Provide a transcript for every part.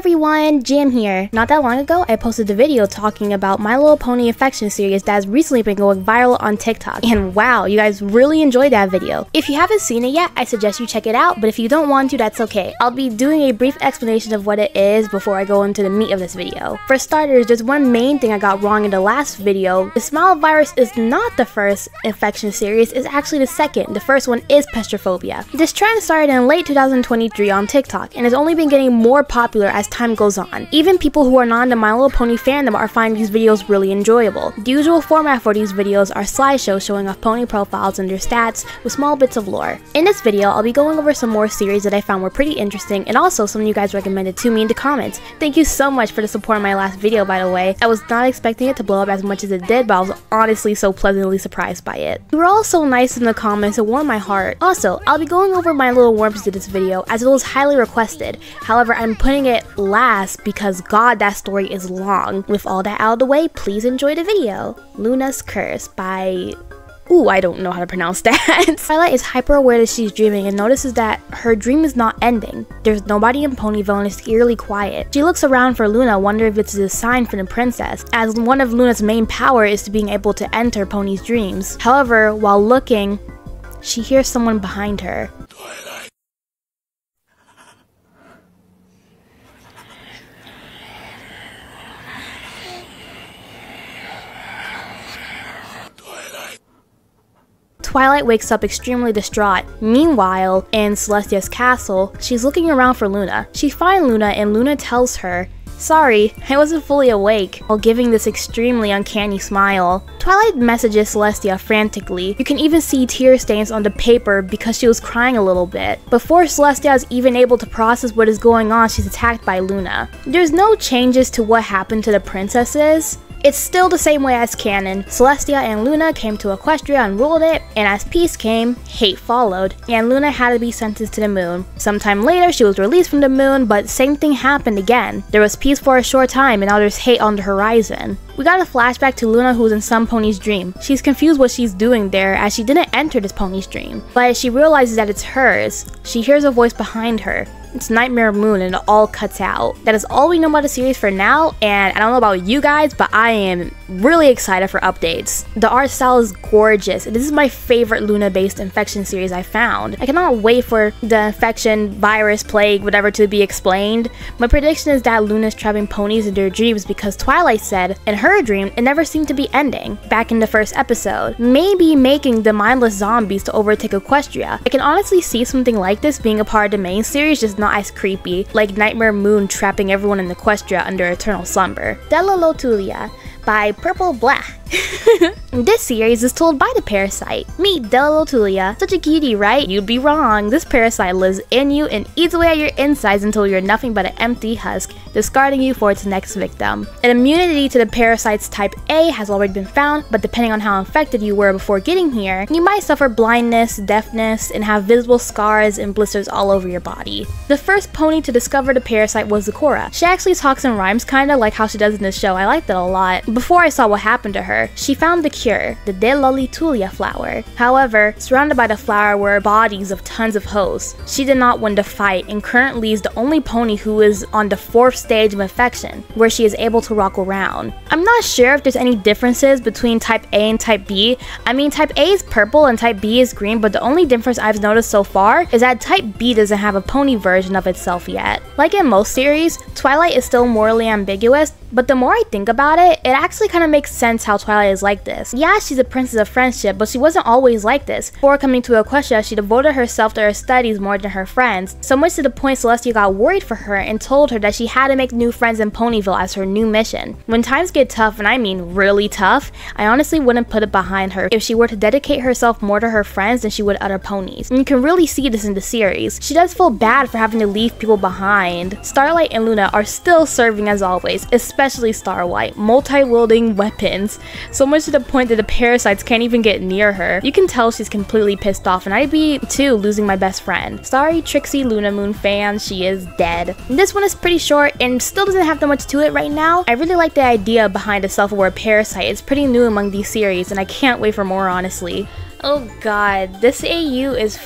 everyone, Jam here. Not that long ago, I posted a video talking about My Little Pony Affection series that has recently been going viral on TikTok. And wow, you guys really enjoyed that video. If you haven't seen it yet, I suggest you check it out, but if you don't want to, that's okay. I'll be doing a brief explanation of what it is before I go into the meat of this video. For starters, there's one main thing I got wrong in the last video. The smile virus is not the first infection series, it's actually the second. The first one is pestrophobia. This trend started in late 2023 on TikTok and has only been getting more popular as time goes on. Even people who are not in the My Little Pony fandom are finding these videos really enjoyable. The usual format for these videos are slideshows showing off pony profiles and their stats with small bits of lore. In this video, I'll be going over some more series that I found were pretty interesting and also some you guys recommended to me in the comments. Thank you so much for the support in my last video, by the way. I was not expecting it to blow up as much as it did, but I was honestly so pleasantly surprised by it. You were all so nice in the comments, it warmed my heart. Also, I'll be going over my little worms in this video as it was highly requested. However, I'm putting it last because god, that story is long. With all that out of the way, please enjoy the video. Luna's Curse by... Ooh, I don't know how to pronounce that. Twilight is hyper aware that she's dreaming and notices that her dream is not ending. There's nobody in Ponyville and it's eerily quiet. She looks around for Luna, wondering if it's a sign from the princess, as one of Luna's main power is to being able to enter Pony's dreams. However, while looking, she hears someone behind her. Twilight wakes up extremely distraught. Meanwhile, in Celestia's castle, she's looking around for Luna. She finds Luna and Luna tells her, "Sorry, I wasn't fully awake," while giving this extremely uncanny smile. Twilight messages Celestia frantically. You can even see tear stains on the paper because she was crying a little bit. Before Celestia is even able to process what is going on, she's attacked by Luna. There's no changes to what happened to the princesses. It's still the same way as canon. Celestia and Luna came to Equestria and ruled it, and as peace came, hate followed, and Luna had to be sentenced to the moon. Sometime later, she was released from the moon, but same thing happened again. There was peace for a short time, and now there's hate on the horizon. We got a flashback to Luna who's in some pony's dream. She's confused what she's doing there as she didn't enter this pony's dream, but she realizes that it's hers. She hears a voice behind her. It's Nightmare Moon and it all cuts out. That is all we know about the series for now, and I don't know about you guys, but I am really excited for updates. The art style is gorgeous. This is my favorite Luna-based infection series I found. I cannot wait for the infection, virus, plague, whatever to be explained. My prediction is that Luna's trapping ponies in their dreams because Twilight said in her dream it never seemed to be ending back in the first episode. Maybe making the mindless zombies to overtake Equestria. I can honestly see something like this being a part of the main series, just not as creepy, like Nightmare Moon trapping everyone in Equestria under eternal slumber. Delolituia by Purple Blah. This series is told by the parasite. Meet Delolituia. Such a cutie, right? You'd be wrong. This parasite lives in you and eats away at your insides until you're nothing but an empty husk, discarding you for its next victim. An immunity to the parasite's type A has already been found, but depending on how infected you were before getting here, you might suffer blindness, deafness, and have visible scars and blisters all over your body. The first pony to discover the parasite was Zecora. She actually talks in rhymes kinda like how she does in this show. I liked that a lot. Before I saw what happened to her, she found the cure, the Delolituia flower. However, surrounded by the flower were bodies of tons of hosts. She did not win the fight and currently is the only pony who is on the 4th stage of infection, where she is able to walk around. I'm not sure if there's any differences between type A and type B. I mean, type A is purple and type B is green, but the only difference I've noticed so far is that type B doesn't have a pony version of itself yet. Like in most series, Twilight is still morally ambiguous, but the more I think about it, it actually kind of makes sense how Twilight is like this. Yeah, she's a princess of friendship, but she wasn't always like this. Before coming to Equestria, she devoted herself to her studies more than her friends, so much to the point Celestia got worried for her and told her that she had to make new friends in Ponyville as her new mission. When times get tough, and I mean really tough, I honestly wouldn't put it behind her if she were to dedicate herself more to her friends than she would other ponies. And you can really see this in the series. She does feel bad for having to leave people behind. Starlight and Luna are still serving as always, especially Starlight, multi-wielding weapons, so much to the point that the parasites can't even get near her. You can tell she's completely pissed off, and I'd be too, losing my best friend. Sorry Trixie Luna Moon fans, she is dead. This one is pretty short and still doesn't have that much to it right now. I really like the idea behind a self-aware parasite. It's pretty new among these series and I can't wait for more, honestly. Oh god, this AU is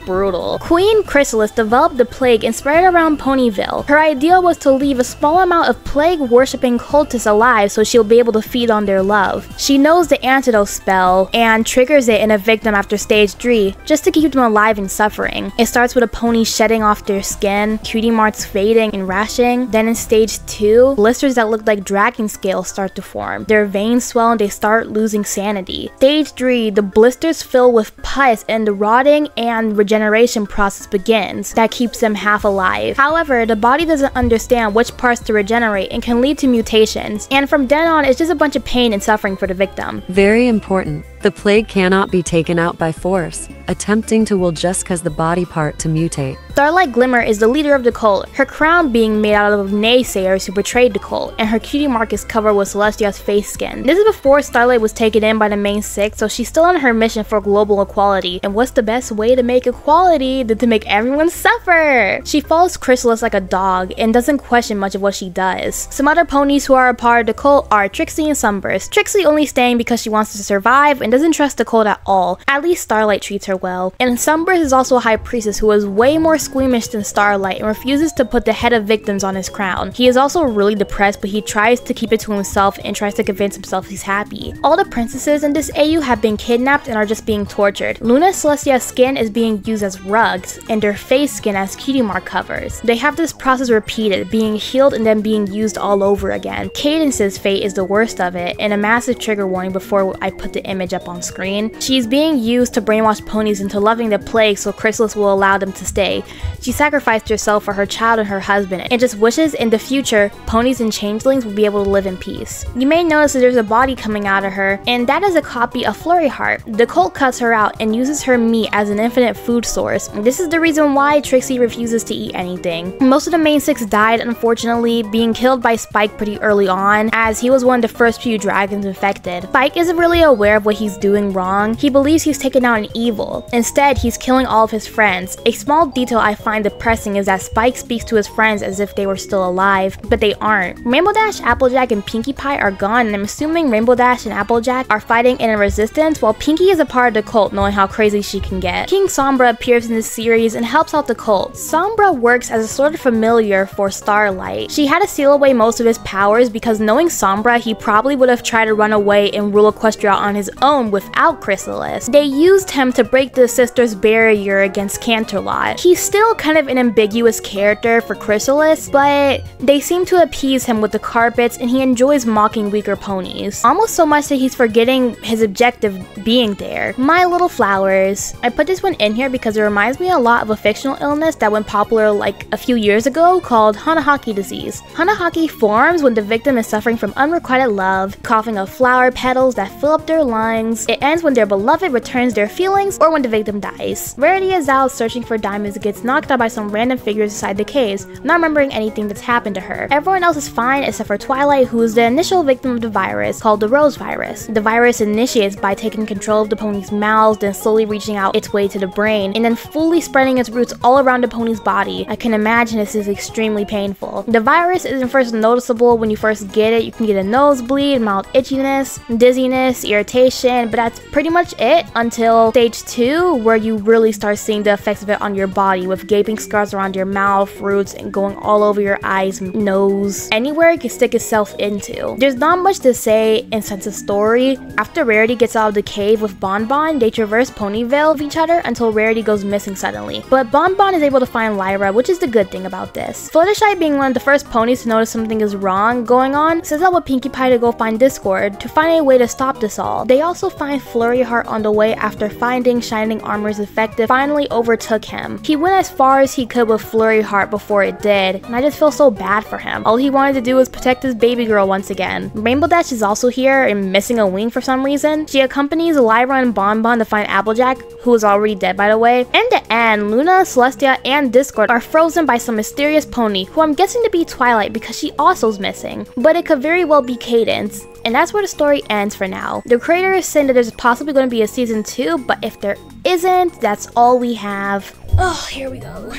Brutal. Queen Crysalis developed the plague and spread it around Ponyville. Her idea was to leave a small amount of plague-worshipping cultists alive so she'll be able to feed on their love. She knows the antidote spell and triggers it in a victim after stage 3 just to keep them alive and suffering. It starts with a pony shedding off their skin, cutie marks fading and rashing. Then in stage 2, blisters that look like dragon scales start to form. Their veins swell and they start losing sanity. Stage 3, the blisters fill with pus and the rotting and regeneration process begins that keeps them half alive. However, the body doesn't understand which parts to regenerate and can lead to mutations, and from then on it's just a bunch of pain and suffering for the victim. Very important. The plague cannot be taken out by force, attempting to will just cause the body part to mutate. Starlight Glimmer is the leader of the cult, her crown being made out of naysayers who betrayed the cult, and her cutie mark is covered with Celestia's face skin. This is before Starlight was taken in by the main 6, so she's still on her mission for global equality. And what's the best way to make equality than to make everyone suffer? She follows Crysalis like a dog and doesn't question much of what she does. Some other ponies who are a part of the cult are Trixie and Sunburst. Trixie only staying because she wants to survive and doesn't trust the cult at all. At least Starlight treats her well. And Sunburst is also a high priestess who is way more squeamish than Starlight and refuses to put the head of victims on his crown. He is also really depressed, but he tries to keep it to himself and tries to convince himself he's happy. All the princesses in this AU have been kidnapped and are just being tortured. Luna Celestia's skin is being used as rugs and their face skin as cutie mark covers. They have this process repeated, being healed and then being used all over again. Cadence's fate is the worst of it, and a massive trigger warning before I put the image up on screen. She's being used to brainwash ponies into loving the plague so Crysalis will allow them to stay. She sacrificed herself for her child and her husband and just wishes in the future ponies and changelings will be able to live in peace. You may notice that there's a body coming out of her, and that is a copy of Flurry Heart. The cult cuts her out and uses her meat as an infinite food source. This is the reason why Trixie refuses to eat anything. Most of the main 6 died, unfortunately, being killed by Spike pretty early on, as he was one of the first few dragons infected. Spike isn't really aware of what he's doing wrong. He believes he's taken out an evil. Instead, he's killing all of his friends. A small detail I find depressing is that Spike speaks to his friends as if they were still alive, but they aren't. Rainbow Dash, Applejack, and Pinkie Pie are gone, and I'm assuming Rainbow Dash and Applejack are fighting in a resistance, while Pinkie is a part of the cult, knowing how crazy she can get. King Sombra appears in this series and helps out the cult. Sombra works as a sort of familiar for Starlight. She had to seal away most of his powers because knowing Sombra, he probably would have tried to run away and rule Equestria on his own without Crysalis. They used him to break the sisters' barrier against Canterlot. He's still kind of an ambiguous character for Crysalis, but they seem to appease him with the carpets and he enjoys mocking weaker ponies. Almost so much that he's forgetting his objective being there. My Little Flowers. I put this one in here because it reminds me a lot of a fictional illness that went popular like a few years ago called Hanahaki disease. Hanahaki forms when the victim is suffering from unrequited love, coughing up flower petals that fill up their lungs. It ends when their beloved returns their feelings or when the victim dies. Rarity is out searching for diamonds and gets knocked out by some random figures inside the caves, not remembering anything that's happened to her. Everyone else is fine except for Twilight, who is the initial victim of the virus called the Rose virus. The virus initiates by taking control of the pony's mouths, then slowly reaching out its way to the brain, and then fully spreading its roots all around the pony's body. I can imagine this is extremely painful. The virus isn't first noticeable when you first get it. You can get a nosebleed, mild itchiness, dizziness, irritation, but that's pretty much it until stage 2, where you really start seeing the effects of it on your body with gaping scars around your mouth, roots, and going all over your eyes, nose, anywhere it can stick itself into. There's not much to say in sense of story. After Rarity gets out of the cave with Bonbon, they traverse Ponyville with each other until Rarity goes missing suddenly. But Bonbon is able to find Lyra, which is the good thing about this. Fluttershy, being one of the first ponies to notice something is wrong going on, sets out with Pinkie Pie to go find Discord to find a way to stop this all. They also find Flurry Heart on the way after finding Shining Armor's effective finally overtook him. He went as far as he could with Flurry Heart before it did, and I just feel so bad for him. All he wanted to do was protect his baby girl once again. Rainbow Dash is also here and missing a wing for some reason. She accompanies Lyra and Bonbon to find Applejack, who is already dead by the way. In the end, Luna, Celestia, and Discord are frozen by some mysterious pony, who I'm guessing to be Twilight because she also is missing. But it could very well be Cadence. And that's where the story ends for now. The creator is saying that there's possibly going to be a season 2, but if there isn't, that's all we have. Oh, here we go.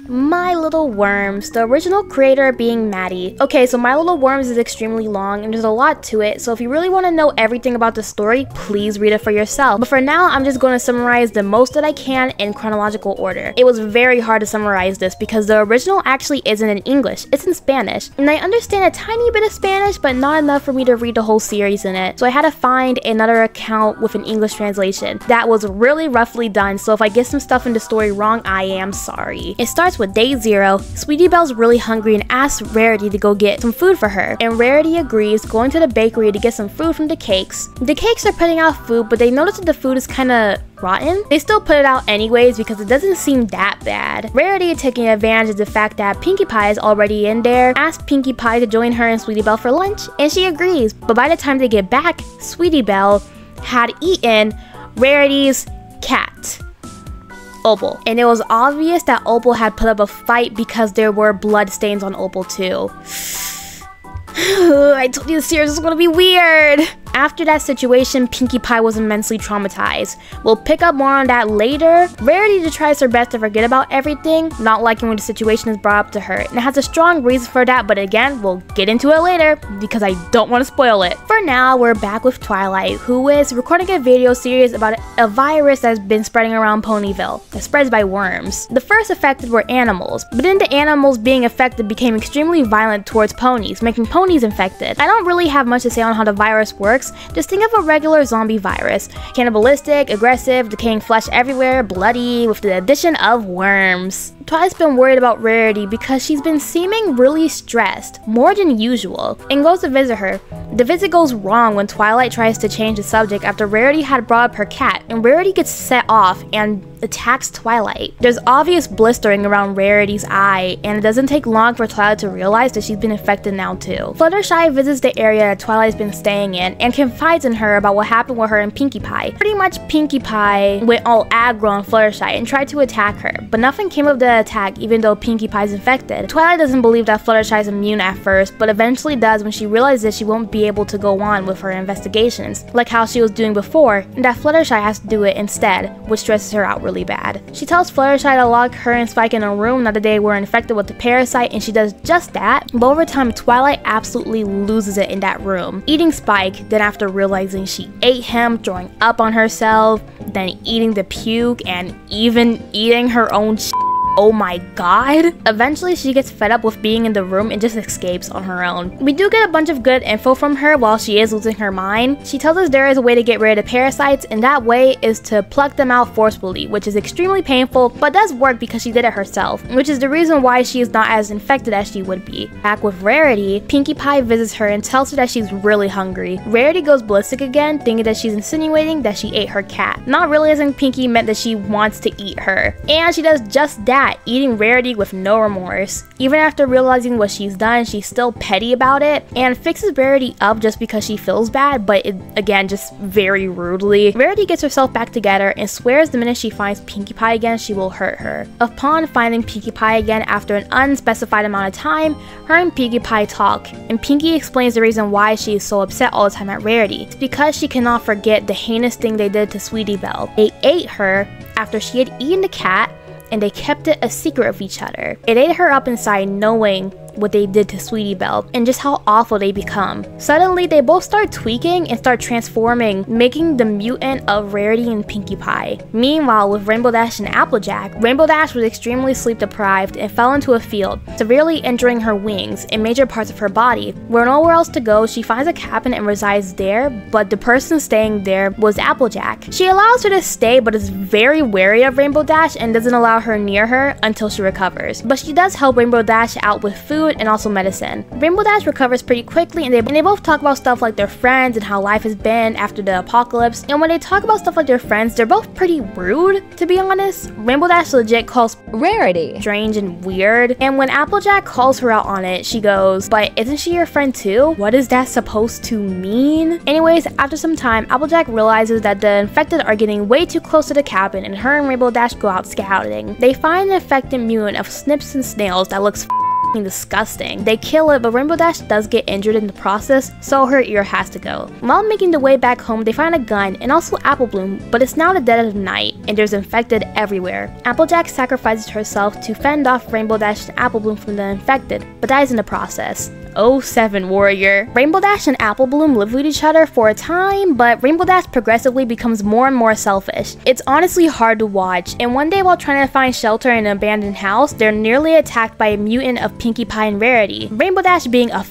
My Little Worms, the original creator being Maddie. Okay, so My Little Worms is extremely long and there's a lot to it, so if you really want to know everything about the story, please read it for yourself. But for now, I'm just going to summarize the most that I can in chronological order. It was very hard to summarize this because the original actually isn't in English, it's in Spanish. And I understand a tiny bit of Spanish, but not enough for me to read the whole series in it. So I had to find another account with an English translation. That was really roughly done, so if I get some stuff in the story wrong, I am sorry. It starts with day 0. Sweetie Belle's really hungry and asks Rarity to go get some food for her. And Rarity agrees, going to the bakery to get some food from the cakes. The cakes are putting out food, but they notice that the food is kinda rotten. They still put it out anyways because it doesn't seem that bad. Rarity, taking advantage of the fact that Pinkie Pie is already in there, asks Pinkie Pie to join her and Sweetie Belle for lunch, and she agrees. But by the time they get back, Sweetie Belle had eaten Rarity's cat, Opal. And it was obvious that Opal had put up a fight because there were blood stains on Opal too. I told you the series was gonna be weird! After that situation, Pinkie Pie was immensely traumatized. We'll pick up more on that later. Rarity tries her best to forget about everything, not liking when the situation is brought up to her, and it has a strong reason for that, but again, we'll get into it later because I don't want to spoil it. For now, we're back with Twilight, who is recording a video series about a virus that's been spreading around Ponyville that spreads by worms. The first affected were animals, but then the animals being affected became extremely violent towards ponies, making ponies infected. I don't really have much to say on how the virus works. Just think of a regular zombie virus. Cannibalistic, aggressive, decaying flesh everywhere, bloody, with the addition of worms. Twilight's been worried about Rarity because she's been seeming really stressed, more than usual, and goes to visit her. The visit goes wrong when Twilight tries to change the subject after Rarity had brought up her cat, and Rarity gets set off and attacks Twilight. There's obvious blistering around Rarity's eye, and it doesn't take long for Twilight to realize that she's been infected now too. Fluttershy visits the area that Twilight's been staying in and confides in her about what happened with her and Pinkie Pie. Pretty much Pinkie Pie went all aggro on Fluttershy and tried to attack her, but nothing came of the attack even though Pinkie Pie's infected. Twilight doesn't believe that Fluttershy's immune at first, but eventually does when she realizes she won't be able to go on with her investigations, like how she was doing before, and that Fluttershy has to do it instead, which stresses her out really bad. She tells Fluttershy to lock her and Spike in a room now that they were infected with the parasite, and she does just that, but over time Twilight absolutely loses it in that room, eating Spike, then after realizing she ate him, throwing up on herself, then eating the puke, and even eating her own shit. Oh my god. Eventually she gets fed up with being in the room and just escapes on her own. We do get a bunch of good info from her while she is losing her mind. She tells us there is a way to get rid of the parasites, and that way is to pluck them out forcefully, which is extremely painful, but does work because she did it herself, which is the reason why she is not as infected as she would be. Back with Rarity, Pinkie Pie visits her and tells her that she's really hungry. Rarity goes ballistic again, thinking that she's insinuating that she ate her cat, not realizing Pinkie meant that she wants to eat her. And she does just that, eating Rarity with no remorse. Even after realizing what she's done, she's still petty about it and fixes Rarity up just because she feels bad, but again, just very rudely. Rarity gets herself back together and swears the minute she finds Pinkie Pie again, she will hurt her. Upon finding Pinkie Pie again after an unspecified amount of time, her and Pinkie Pie talk, and Pinkie explains the reason why she is so upset all the time at Rarity. It's because she cannot forget the heinous thing they did to Sweetie Belle. They ate her after she had eaten the cat, and they kept it a secret of each other. It ate her up inside knowing what they did to Sweetie Belle and just how awful they become. Suddenly, they both start tweaking and start transforming, making the mutant of Rarity and Pinkie Pie. Meanwhile, with Rainbow Dash and Applejack, Rainbow Dash was extremely sleep deprived and fell into a field, severely injuring her wings and major parts of her body. With nowhere else to go, she finds a cabin and resides there, but the person staying there was Applejack. She allows her to stay, but is very wary of Rainbow Dash and doesn't allow her near her until she recovers. But she does help Rainbow Dash out with food and also medicine. Rainbow Dash recovers pretty quickly, and they both talk about stuff like their friends and how life has been after the apocalypse. And when they talk about stuff like their friends, they're both pretty rude, to be honest. Rainbow Dash legit calls Rarity strange and weird, and when Applejack calls her out on it, she goes, "But isn't she your friend too? What is that supposed to mean?" Anyways, after some time, Applejack realizes that the infected are getting way too close to the cabin, and her and Rainbow Dash go out scouting. They find an infected mutant of snips and snails that looks disgusting. They kill it, but Rainbow Dash does get injured in the process, so her ear has to go. While making the way back home, they find a gun and also Apple Bloom, but it's now the dead of night and there's infected everywhere. Applejack sacrifices herself to fend off Rainbow Dash and Apple Bloom from the infected, but dies in the process. 07 warrior. Rainbow Dash and Apple Bloom live with each other for a time, but Rainbow Dash progressively becomes more and more selfish. It's honestly hard to watch, and one day while trying to find shelter in an abandoned house, they're nearly attacked by a mutant of Pinkie Pie and Rarity. Rainbow Dash, being a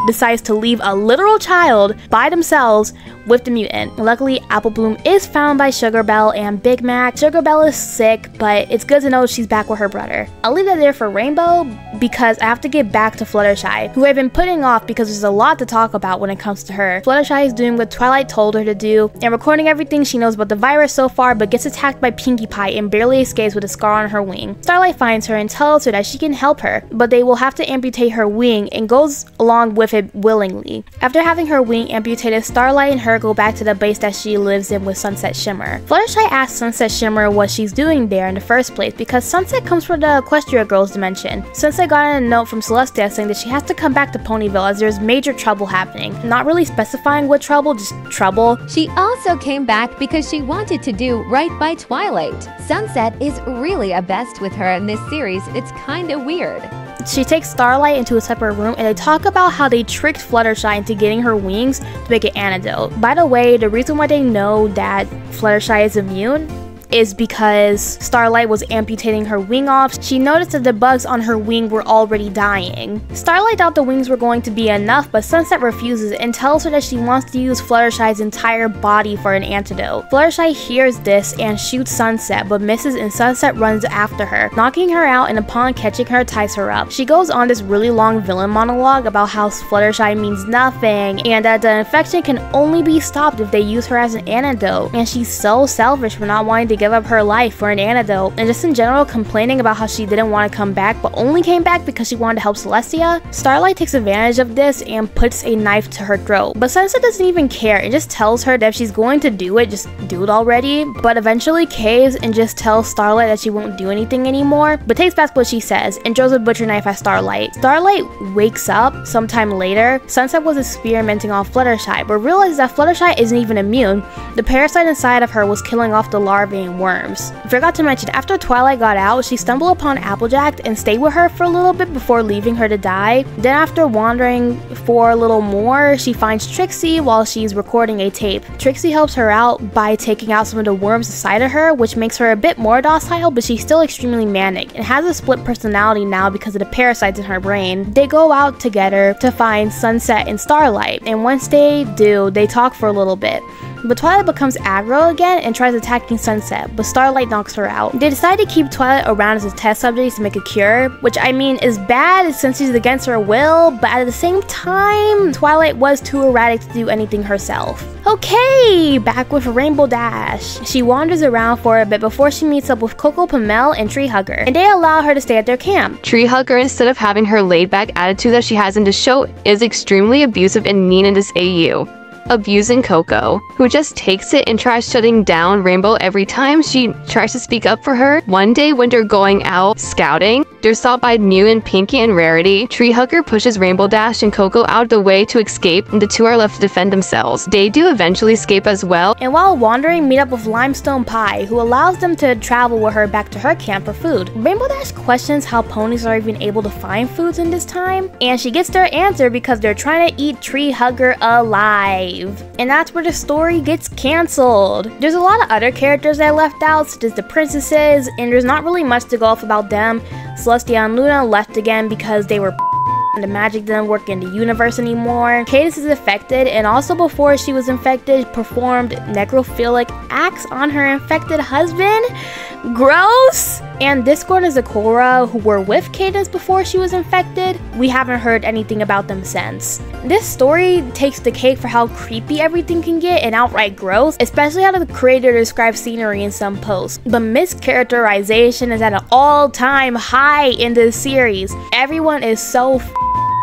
decides to leave a literal child by themselves with the mutant. Luckily, Apple Bloom is found by Sugar Belle and Big Mac. Sugar Belle is sick, but it's good to know she's back with her brother. I'll leave that there for Rainbow because I have to get back to Fluttershy, who I've been putting off because there's a lot to talk about when it comes to her. Fluttershy is doing what Twilight told her to do and recording everything she knows about the virus so far, but gets attacked by Pinkie Pie and barely escapes with a scar on her wing. Starlight finds her and tells her that she can help her, but they will have to amputate her wing, and goes along with it willingly. After having her wing amputated, Starlight and her go back to the base that she lives in with Sunset Shimmer. Fluttershy asks Sunset Shimmer what she's doing there in the first place because Sunset comes from the Equestria Girls dimension. Sunset got a note from Celestia saying that she has to come back to Ponyville as there's major trouble happening. Not really specifying what trouble, just trouble. She also came back because she wanted to do right by Twilight. Sunset is really obsessed with her in this series. It's kinda weird. She takes Starlight into a separate room and they talk about how they tricked Fluttershy into getting her wings to make an antidote. By the way, the reason why they know that Fluttershy is immune is because Starlight was amputating her wing off. She noticed that the bugs on her wing were already dying. Starlight thought the wings were going to be enough, but Sunset refuses and tells her that she wants to use Fluttershy's entire body for an antidote. Fluttershy hears this and shoots Sunset, but misses, and Sunset runs after her, knocking her out, and upon catching her, ties her up. She goes on this really long villain monologue about how Fluttershy means nothing and that the infection can only be stopped if they use her as an antidote, and she's so selfish for not wanting to give up her life for an antidote, and just in general complaining about how she didn't want to come back but only came back because she wanted to help Celestia. Starlight takes advantage of this and puts a knife to her throat, but Sunset doesn't even care and just tells her that if she's going to do it, just do it already, but eventually caves and just tells Starlight that she won't do anything anymore, but takes back what she says and throws a butcher knife at Starlight. Starlight wakes up sometime later. Sunset was experimenting on Fluttershy, but realizes that Fluttershy isn't even immune. The parasite inside of her was killing off the larvae and worms. Forgot to mention, after Twilight got out, she stumbled upon Applejack and stayed with her for a little bit before leaving her to die. Then after wandering for a little more, she finds Trixie while she's recording a tape. Trixie helps her out by taking out some of the worms inside of her, which makes her a bit more docile, but she's still extremely manic and has a split personality now because of the parasites in her brain. They go out together to find Sunset and Starlight, and once they do, they talk for a little bit. But Twilight becomes aggro again and tries attacking Sunset, but Starlight knocks her out. They decide to keep Twilight around as a test subject to make a cure, which I mean is bad since she's against her will, but at the same time, Twilight was too erratic to do anything herself. Okay, back with Rainbow Dash. She wanders around for a bit before she meets up with Coco Pamel and Tree Hugger, and they allow her to stay at their camp. Tree Hugger, instead of having her laid-back attitude that she has in the show, is extremely abusive and mean in this AU. Abusing Coco, who just takes it and tries shutting down Rainbow every time she tries to speak up for her. One day when they're going out scouting, they're stopped by Mew and Pinkie and Rarity. Tree Hugger pushes Rainbow Dash and Coco out of the way to escape, and the two are left to defend themselves. They do eventually escape as well, and while wandering, meet up with Limestone Pie, who allows them to travel with her back to her camp for food. Rainbow Dash questions how ponies are even able to find foods in this time, and she gets their answer because they're trying to eat Tree Hugger alive. And that's where the story gets cancelled. There's a lot of other characters that left out, such as the princesses, and there's not really much to go off about them. Celestia and Luna left again because they were and the magic didn't work in the universe anymore. Cadence is affected, and also before she was infected, performed necrophilic acts on her infected husband. Gross! And Discord and Zecora, who were with Cadence before she was infected, we haven't heard anything about them since. This story takes the cake for how creepy everything can get and outright gross, especially how the creator describes scenery in some posts. But mischaracterization is at an all-time high in this series. Everyone is so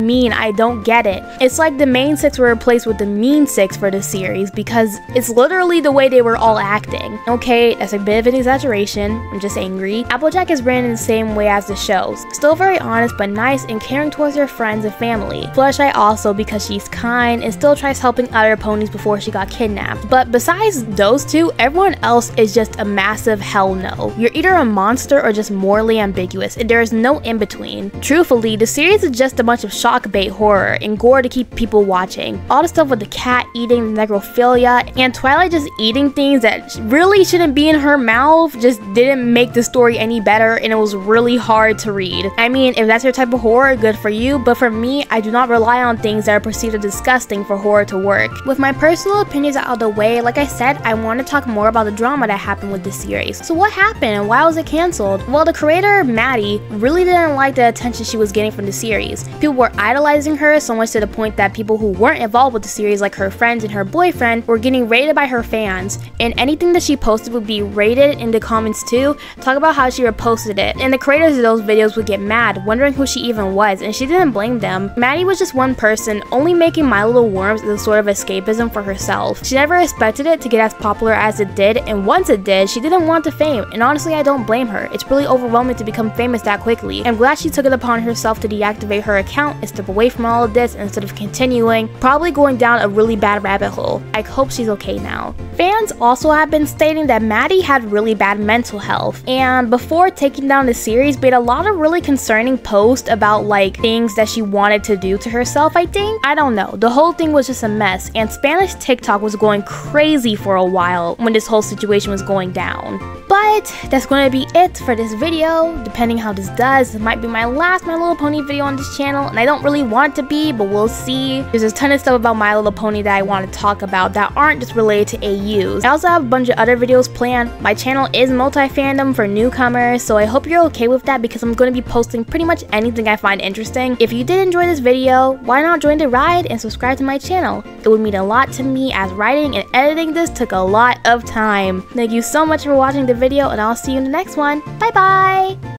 mean. I don't get it. It's like the main 6 were replaced with the mean 6 for the series because it's literally the way they were all acting. Okay, that's a bit of an exaggeration. I'm just angry. Applejack is ran in the same way as the shows. Still very honest but nice and caring towards her friends and family. Fluttershy also because she's kind and still tries helping other ponies before she got kidnapped. But besides those two, everyone else is just a massive hell no. You're either a monster or just morally ambiguous, and there is no in between. Truthfully, the series is just a bunch of shock bait horror and gore to keep people watching. All the stuff with the cat eating, the necrophilia, and Twilight just eating things that really shouldn't be in her mouth just didn't make the story any better, and it was really hard to read. I mean, if that's your type of horror, good for you, but for me, I do not rely on things that are perceived as disgusting for horror to work. With my personal opinions out of the way, like I said, I want to talk more about the drama that happened with this series. So what happened and why was it cancelled? Well, the creator, Maddie, really didn't like the attention she was getting from the series. People were idolizing her so much to the point that people who weren't involved with the series, like her friends and her boyfriend, were getting rated by her fans, and anything that she posted would be rated in the comments too. Talk about how she reposted it, and the creators of those videos would get mad, wondering who she even was, and she didn't blame them. Maddie was just one person, only making My Little Worms as a sort of escapism for herself. She never expected it to get as popular as it did, and once it did, she didn't want the fame, and honestly I don't blame her. It's really overwhelming to become famous that quickly. I'm glad she took it upon herself to deactivate her account and step away from all of this instead of continuing, probably going down a really bad rabbit hole. I hope she's okay now. Fans also have been stating that Maddie had really bad mental health, and before taking down the series made a lot of really concerning posts about like things that she wanted to do to herself, I think. I don't know. The whole thing was just a mess, and Spanish TikTok was going crazy for a while when this whole situation was going down. But that's going to be it for this video. Depending how this does, it might be my last My Little Pony video on this channel, and I don't really want it to be, but we'll see. There's a ton of stuff about My Little Pony that I want to talk about that aren't just related to AUs. I also have a bunch of other videos planned. My channel is multi-fandom for newcomers, so I hope you're okay with that because I'm going to be posting pretty much anything I find interesting. If you did enjoy this video, why not join the ride and subscribe to my channel? It would mean a lot to me as writing and editing this took a lot of time. Thank you so much for watching the video, and I'll see you in the next one. Bye bye!